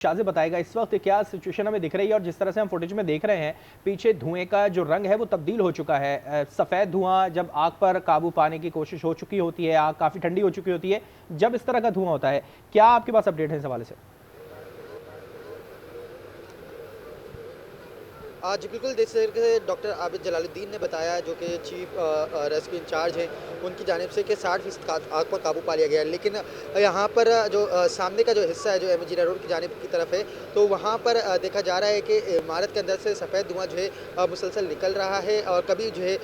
शाज़िब बताएगा इस वक्त क्या सिचुएशन हमें दिख रही है और जिस तरह से हम फुटेज में देख रहे हैं पीछे धुएं का जो रंग है वो तब्दील हो चुका है। सफ़ेद धुआं जब आग पर काबू पाने की कोशिश हो चुकी होती है, आग काफ़ी ठंडी हो चुकी होती है, जब इस तरह का धुआं होता है, क्या आपके पास अपडेट है इस हवाले से? जी बिल्कुल, जैसे कि डॉक्टर आबिद जलालुद्दीन ने बताया, जो कि चीफ रेस्क्यू इंचार्ज हैं, उनकी जानिब से कि 60% आग पर काबू पा लिया गया है। लेकिन यहाँ पर जो सामने का जो हिस्सा है, जो एम जी रोड की जानिब की तरफ है, तो वहाँ पर देखा जा रहा है कि इमारत के अंदर से सफ़ेद धुआं जो है मुसलसल निकल रहा है और कभी जो है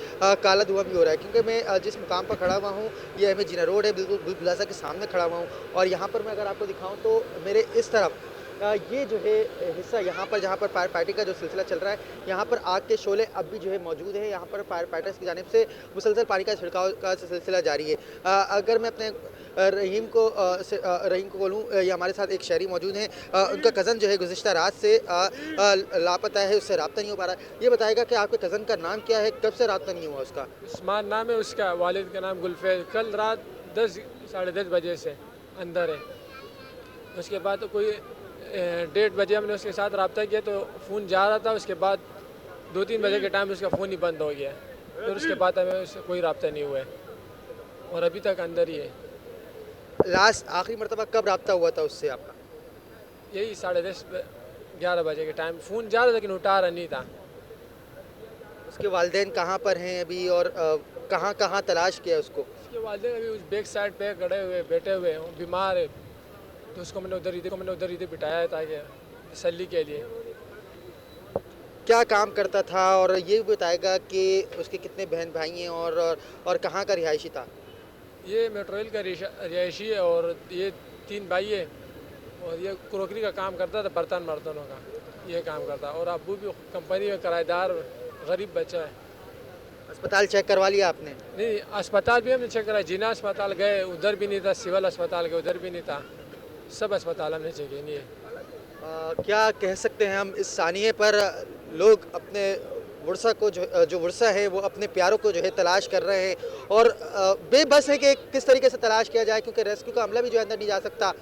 काला धुआं भी हो रहा है। क्योंकि मैं जिस मुकाम पर खड़ा हुआ हूँ, ये एम जी रोड है, बिल्कुल बिल प्लाज़ा के सामने खड़ा हुआ हूँ। और यहाँ पर मैं अगर आपको दिखाऊँ तो मेरे इस तरफ ये जो है हिस्सा, यहाँ पर जहाँ पर फायर फाइटिंग का जो सिलसिला चल रहा है, यहाँ पर आग के शोले अब भी जो है मौजूद हैं। यहाँ पर फायर फाइटर्स की जानिब से मुसलसल पानी का छिड़काव का सिलसिला जारी है। अगर मैं अपने रहीम को बोलूँ, ये हमारे साथ एक शहरी मौजूद हैं। उनका कज़न जो है गुज़िश्ता रात से लापता है, उससे रब्ता नहीं हो पा रहा है। ये बताएगा कि आपके कज़न का नाम क्या है, कब से रब्ता नहीं हुआ उसका? उस्मान नाम है उसका, वालिद का नाम गुलफैज। कल रात 10 साढ़े 10 बजे से अंदर है। उसके बाद तो कोई 1:30 बजे हमने उसके साथ रब्ता किया तो फ़ोन जा रहा था। उसके बाद 2-3 बजे के टाइम उसका फ़ोन ही बंद हो गया। फिर उसके बाद हमें उससे कोई रब्ता नहीं हुआ है और अभी तक अंदर ही है। लास्ट आखिरी मरतबा कब रब्ता हुआ था उससे आपका? यही 10:30 11 बजे के टाइम फ़ोन जा रहा था, लेकिन उठा रहा नहीं था। उसके वालिदैन कहाँ पर हैं अभी, और कहाँ कहाँ तलाश किया उसको? उसके वालिदैन अभी उस बैक साइड पे खड़े हुए बैठे हुए हैं, वो बीमार है। तो उसको मैंने उधर इधर बिठाया है ताकि तसल्ली के लिए। क्या काम करता था, और ये भी बताएगा कि उसके कितने बहन भाई हैं, और कहाँ का रिहायशी था? ये मेट्रोल का रिहायशी है और ये 3 भाई है। और ये क्रॉकरी का काम करता था, बर्तन बर्तनों का ये काम करता। और अब्बू भी कंपनी में किराएदार, गरीब बच्चा है। अस्पताल चेक करवा लिया आपने? नहीं, अस्पताल भी हमने चेक कराया। जिना अस्पताल गए, उधर भी नहीं था। सिविल अस्पताल गए, उधर भी नहीं था। सब अस्पताल हमने चेक किए, नहीं है। क्या कह सकते हैं हम इस सानिए पर, लोग अपने वर्षा को जो वर्षा है वो अपने प्यारों को जो है तलाश कर रहे हैं, और बेबस है कि किस तरीके से तलाश किया जाए, क्योंकि रेस्क्यू का अमला भी जो है अंदर नहीं जा सकता।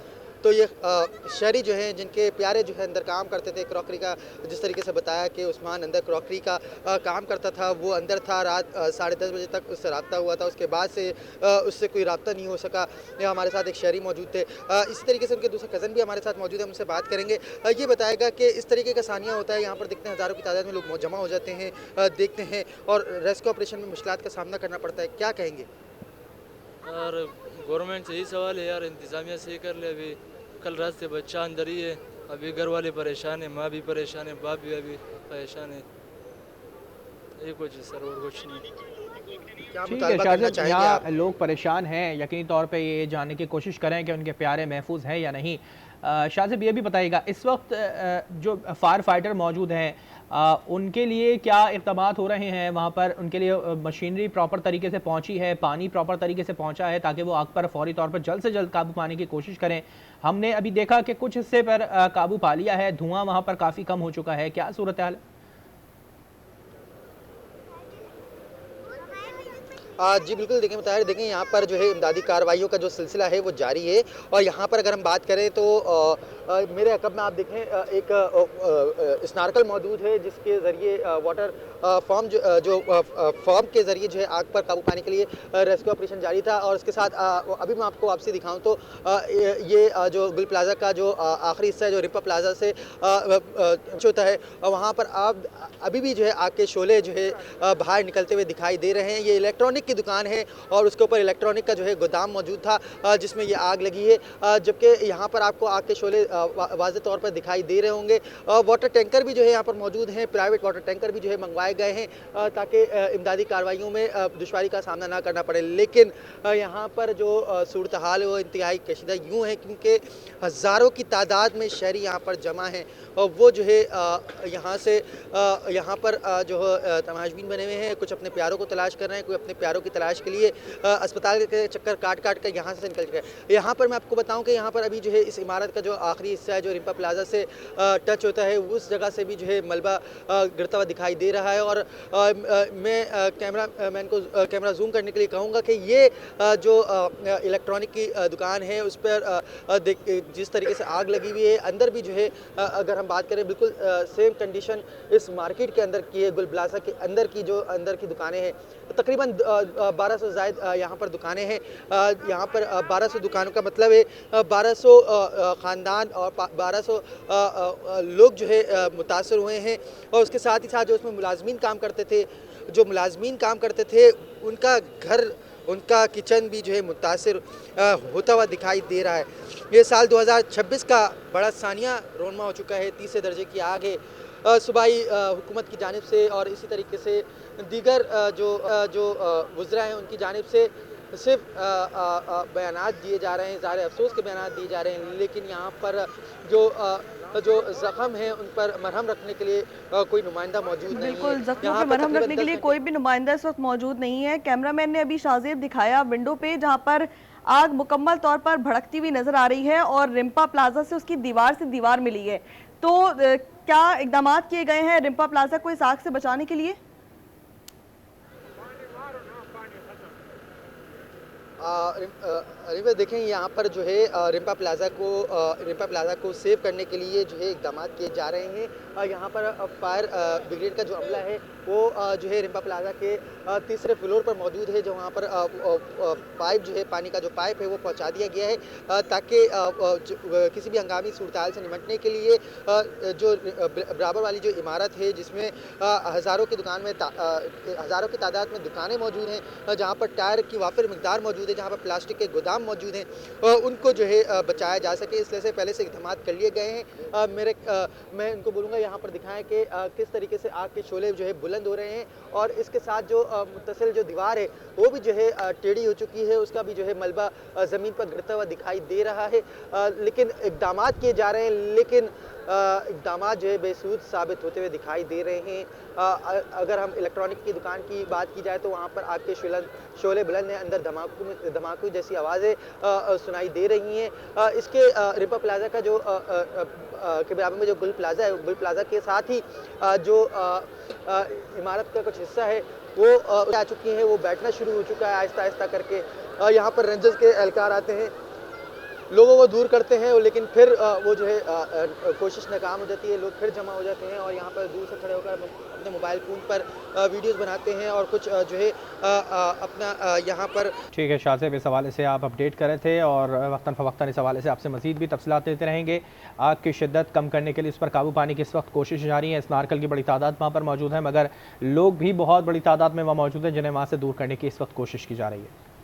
तो ये शहरी जो हैं, जिनके प्यारे जो है अंदर काम करते थे क्रॉकरी का, जिस तरीके से बताया कि उस्मान अंदर क्रॉकरी का काम करता था, वो अंदर था। रात 10:30 बजे तक उससे रब्ता हुआ था। उसके बाद से उससे कोई रब्ता नहीं हो सका। हमारे साथ एक शहरी मौजूद थे। इसी तरीके से उनके दूसरे कज़न भी हमारे साथ मौजूद है, उनसे बात करेंगे। ये बताएगा कि इस तरीके का सानिया होता है, यहाँ पर देखते हैं हज़ारों की तादाद में लोग जमा हो जाते हैं, देखते हैं, और रेस्क्यू ऑपरेशन में मुश्किलात का सामना करना पड़ता है। क्या कहेंगे? यार गवर्नमेंट से यही सवाल है यार, इंतज़ामिया से कर ले। अभी कल रात से बच्चा अंदर ही है, अभी घर वाले परेशान है, माँ भी परेशान है, बाप भी अभी परेशान है। ये कुछ है सर, और कुछ नहीं। क्या ठीक है मुतालबा करना शाजिब, चाहेंगे आप? यहाँ लोग परेशान हैं, यकीनी तौर पे ये जानने की कोशिश करें कि उनके प्यारे महफूज हैं या नहीं। शाजिब ये भी बताइएगा इस वक्त जो फायर फाइटर मौजूद हैं, उनके लिए क्या इक़दामात हो रहे हैं वहाँ पर? उनके लिए मशीनरी प्रॉपर तरीके से पहुँची है, पानी प्रॉपर तरीके से पहुँचा है ताकि वो आग पर फौरी तौर पर जल्द से जल्द काबू पाने की कोशिश करें? हमने अभी देखा कि कुछ हिस्से पर काबू पा लिया है, धुआं वहाँ पर काफ़ी कम हो चुका है, क्या सूरत हाल है? जी बिल्कुल, देखिए देखें, यहाँ पर जो है इमदादी कार्रवाइयों का जो सिलसिला है वो जारी है। और यहाँ पर अगर हम बात करें तो मेरे अक़ब में आप देखें एक स्नार्कल मौजूद है, जिसके ज़रिए वाटर फॉर्म के ज़रिए जो है आग पर काबू पाने के लिए रेस्क्यू ऑपरेशन जारी था। और इसके साथ अभी मैं आपको वापसी दिखाऊँ तो ये जो गुल प्लाज़ा का जो आखिरी हिस्सा है, जो रिपा प्लाज़ा से होता है, वहाँ पर आप अभी भी जो है आग के शोले जो है बाहर निकलते हुए दिखाई दे रहे हैं। ये इलेक्ट्रॉनिक की दुकान है और उसके ऊपर इलेक्ट्रॉनिक का जो है गोदाम मौजूद था, जिसमें ये आग लगी है। जबकि यहाँ पर आपको आग के शोले वाज़ेह तौर पर दिखाई दे रहे होंगे। वाटर टैंकर भी जो है यहाँ पर मौजूद हैं, प्राइवेट वाटर टैंकर भी जो है मंगवाए गए हैं, ताकि इमदादी कार्रवाइयों में दुश्वारी का सामना ना करना पड़े। लेकिन यहाँ पर जो सूरत हाल है वो इंतहाई कशीदा यूँ है, क्योंकि हज़ारों की तादाद में शहरी यहाँ पर जमा हैं, और वो जो है यहाँ पर जो तमाशबीन बने हुए हैं, कुछ अपने प्यारों को तलाश कर रहे हैं, कोई अपने प्यारों की तलाश के लिए अस्पताल के चक्कर काट काट कर यहाँ से निकल गए। यहाँ पर मैं आपको बताऊँ कि यहाँ पर अभी जो है इस इमारत का जो आखिरी आखिरी हिस्सा है जो रिम्पा प्लाजा से टच होता है, उस जगह से भी जो है मलबा गिरता हुआ दिखाई दे रहा है। और मैं कैमरा मैन को कैमरा जूम करने के लिए कहूँगा कि ये जो इलेक्ट्रॉनिक की दुकान है उस पर जिस तरीके से आग लगी हुई है, अंदर भी जो है अगर हम बात करें बिल्कुल सेम कंडीशन इस मार्केट के अंदर की है। गुल प्लाजा के अंदर की जो अंदर की दुकानें हैं, तकरीबन 1200 जायद यहाँ पर दुकानें हैं। यहाँ पर 1200 दुकानों का मतलब है 1200 ख़ानदान और 1200 लोग जो है मुतासर हुए हैं। और उसके साथ ही साथ जो उसमें मुलाजमीन काम करते थे, उनका घर, उनका किचन भी जो है मुतासिर होता हुआ दिखाई दे रहा है। ये साल 2026 का बड़ा सानिया रोनमा हो चुका है। तीसरे दर्जे की आग है। सूबाई हुकूमत की जानिब से और इसी तरीके से दीगर जो वज़रा हैं उनकी जानिब से सिर्फ बयानात दिए जा रहे हैं, ज़ाहिर अफसोस के बयानात दिए जा रहे हैं, लेकिन यहाँ पर जो ज़ख्म है उन पर मरहम रखने के लिए कोई नुमाइंदा मौजूद नहीं है। बिल्कुल, ज़ख्मों पे मरहम रखने के लिए कोई भी नुमाइंदा इस वक्त मौजूद नहीं है। कैमरामैन ने अभी शाज़ेब दिखाया विंडो पे, जहाँ पर आग मुकम्मल तौर पर भड़कती हुई नजर आ रही है और रिम्पा प्लाजा से उसकी दीवार से दीवार मिली है। तो क्या इक़दाम किए गए हैं रिम्पा प्लाजा को इस आग से बचाने के लिए? देखें, यहाँ पर जो है रिम्पा प्लाजा को सेव करने के लिए जो है इक़दाम किए जा रहे हैं। यहाँ पर फायर ब्रिगेड का जो अमला है वो जो है रिम्पा प्लाजा के तीसरे फ्लोर पर मौजूद है, जो वहाँ पर पाइप जो है, पानी का जो पाइप है वो पहुँचा दिया गया है ताकि किसी भी हंगामी सूरत से निपटने के लिए जो बराबर वाली जो इमारत है जिसमें हज़ारों की तादाद में दुकानें मौजूद हैं, जहाँ पर टायर की वाफिर मिकदार मौजूद है, जहाँ पर प्लास्टिक के गोदाम मौजूद हैं, उनको जो है बचाया जा सके, इसलिए से पहले से इक़दाम कर लिए गए हैं। मैं इनको बोलूँगा यहाँ पर दिखाएं कि किस तरीके से आग के शोले जो है बुलंद हो रहे हैं और इसके साथ जो मुत्तसिल जो दीवार है वो भी जो है टेढ़ी हो चुकी है, उसका भी जो है मलबा ज़मीन पर गिरता हुआ दिखाई दे रहा है। लेकिन इक़दाम किए जा रहे हैं, लेकिन इक़दाम जो है बेसूद साबित होते हुए दिखाई दे रहे हैं। अगर हम इलेक्ट्रॉनिक की दुकान की बात की जाए तो वहाँ पर आग के शोले बुलंद हैं, अंदर धमाकू जैसी आवाज़ें सुनाई दे रही हैं। इसके रिम्पा प्लाजा का जो के बराबर में जो गुल प्लाजा है, गुल प्लाजा के साथ ही जो इमारत का कुछ हिस्सा है वो आ चुकी हैं, वो बैठना शुरू हो चुका है आहिस्ता आहिस्ता करके। यहाँ पर रेंजर्स के एहलकार आते हैं, लोगों को दूर करते हैं, लेकिन फिर वो जो है कोशिश नाकाम हो जाती है, लोग फिर जमा हो जाते हैं और यहाँ पर दूर से खड़े होकर अपने मोबाइल फ़ोन पर वीडियोस बनाते हैं और कुछ जो है अपना यहाँ पर। ठीक है शाज़ेब, इस हवाले से आप अपडेट कर रहे थे और वक्तन फ़वक्तन इस हवाले से आपसे मज़ीद भी तफसीलात देते रहेंगे। आग की शिद्दत कम करने के लिए इस पर काबू पाने की इस वक्त कोशिश जारी है। स्नार्कल की बड़ी तादाद वहाँ पर मौजूद है, मगर लोग भी बहुत बड़ी तादाद में वहाँ मौजूद हैं जिन्हें वहाँ से दूर करने की इस वक्त कोशिश की जा रही है।